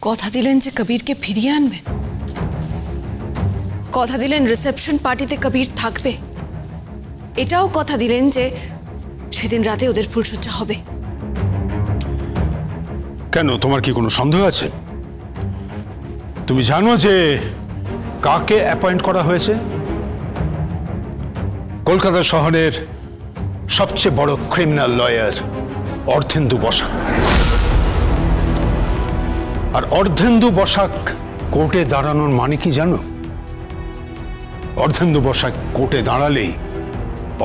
কথা দিলেন যে কবিরকে ফিরিয়ে আনবেন, কথা দিলেন রিসেপশন পার্টিতে কবির থাকবে, এটাও কথা দিলেন যে সেদিন রাতে ওদের ফুলসজ্জা হবে। কেন, তোমার কি কোনো সন্দেহ আছে? তুমি জানো যে কাকে অ্যাপয়েন্ট করা হয়েছে? কলকাতা শহরের সবচেয়ে বড় ক্রিমিনাল লয়ার অর্ধেন্দু বসাক। আর অর্ধেন্দু বসাক কোর্টে দাঁড়ানোর মানে কি জানো? অর্ধেন্দু বসাক কোর্টে দাঁড়ালেই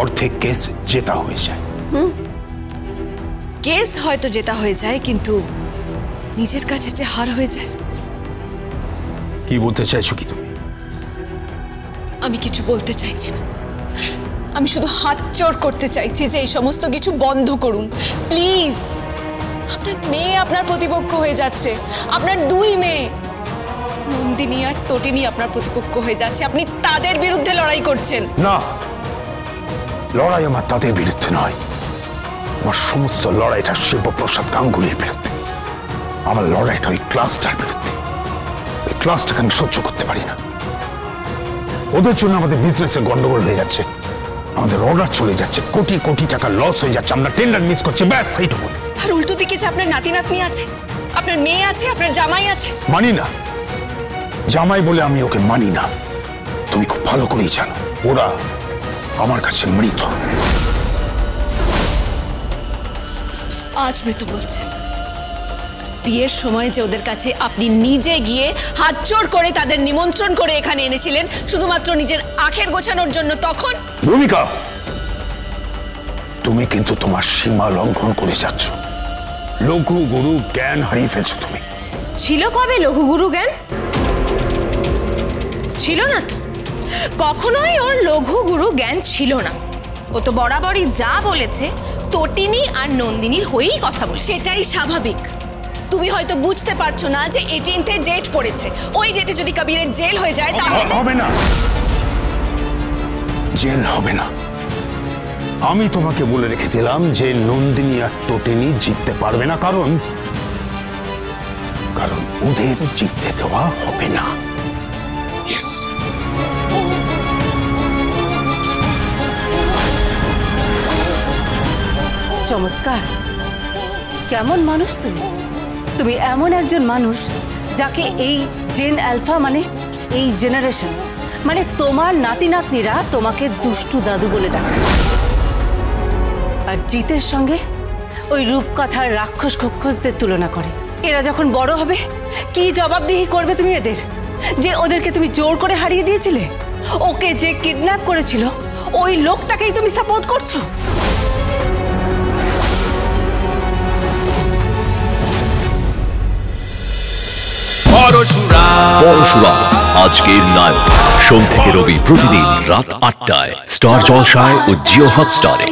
অর্ধেক কেস জেতা হয়ে যায়। কেস হয়তো জেতা হয়ে যায়, কিন্তু নিজের কাছে যে হার হয়ে যায়। কি বলতে চাইছো কি তুমি? আমি কিছু বলতে চাইছি না, আমি শুধু হাত জোড় করতে চাইছি যে এই সমস্ত কিছু বন্ধ করুন প্লিজ। আপনার মেয়ে আপনার প্রতিপক্ষ হয়ে যাচ্ছে, আপনার দুই মেয়ে নন্দিনী আর তটিনী আপনার প্রতিপক্ষ হয়ে যাচ্ছে, আপনি তাদের বিরুদ্ধে লড়াই করছেন। না, লড়াই আমার তাদের বিরুদ্ধে নয়, আমার সমস্ত লড়াইটা শিবপ্রসাদ গাঙ্গুলির বিরুদ্ধে। আমার লড়াইটা ওই ক্লাসটার বিরুদ্ধে। ওই ক্লাসটাকে আমি সহ্য করতে পারি না। ওদের জন্য আমাদের বিজনেসে গন্ডগোল হয়ে যাচ্ছে, আমাদের অর্ডার চলে যাচ্ছে, কোটি কোটি টাকা লস হয়ে যাচ্ছে, আমরা টেন্ডার মিস করছি, ব্যাস সেইটুকু। আর উল্টো দিকে যে আপনার নাতি নাতনি আছে, আপনার মেয়ে আছে, আপনার জামাই আছে। মানি না, জামাই বলে আমি ওকে মানি না। তুমি খুব ভালো করেই জানো ওরা আমার কাছে মৃত। আজ মৃত বলছেন, বিয়ের সময় যে ওদের কাছে আপনি নিজে গিয়ে হাত জোড় করে তাদের নিমন্ত্রণ করে এখানে এনেছিলেন শুধুমাত্র নিজের আখের গোছানোর জন্য, তখন ভূমিকা তুমি কিন্তু তোমার সীমা লঙ্ঘন করে যাচ্ছ। লঘু গুরু জ্ঞান হারিয়ে ফেলছো তুমি। ছিল কবে লঘু গুরু জ্ঞান? ছিল না তো, কখনোই ওর লঘু গুরু জ্ঞান ছিল না। ও তো বরাবরই যা বলেছে তটিনী আর নন্দিনীর হয়েই কথা বলে। সেটাই স্বাভাবিক। তুমি হয়তো বুঝতে পারছো না যে 18th ডেট পড়েছে, ওই ডেটে যদি কবিরের জেল হয়ে যায় তাহলে হবে না, জেল হবে না। আমি তোমাকে বলে রেখে দিলাম যে নন্দিনী আর তটিনী জিততে পারবে না, কারণ ওদের জিততে দেওয়া হবে না। চমৎকার, কেমন মানুষ তুমি? তুমি এমন একজন মানুষ যাকে এই জেন আলফা মানে এই জেনারেশন মানে তোমার নাতি নাতনিরা তোমাকে দুষ্টু দাদু বলে ডাকে। আর জিতের সঙ্গে ওই রূপকথার রাক্ষস খক্ষসদের তুলনা করে। এরা যখন বড় হবে কি জবাবদিহি করবে তুমি এদের? যে ওদেরকে তুমি জোর করে হারিয়ে দিয়েছিলে, ওকে যে কিডন্যাপ করেছিল ওই লোকটাকেই তুমি সাপোর্ট করছো। পরশুরাম আজকের নায়ক, সোম থেকে রবি প্রতিদিন রাত ৮টায় স্টার জলসায় ও জিও হটস্টারে।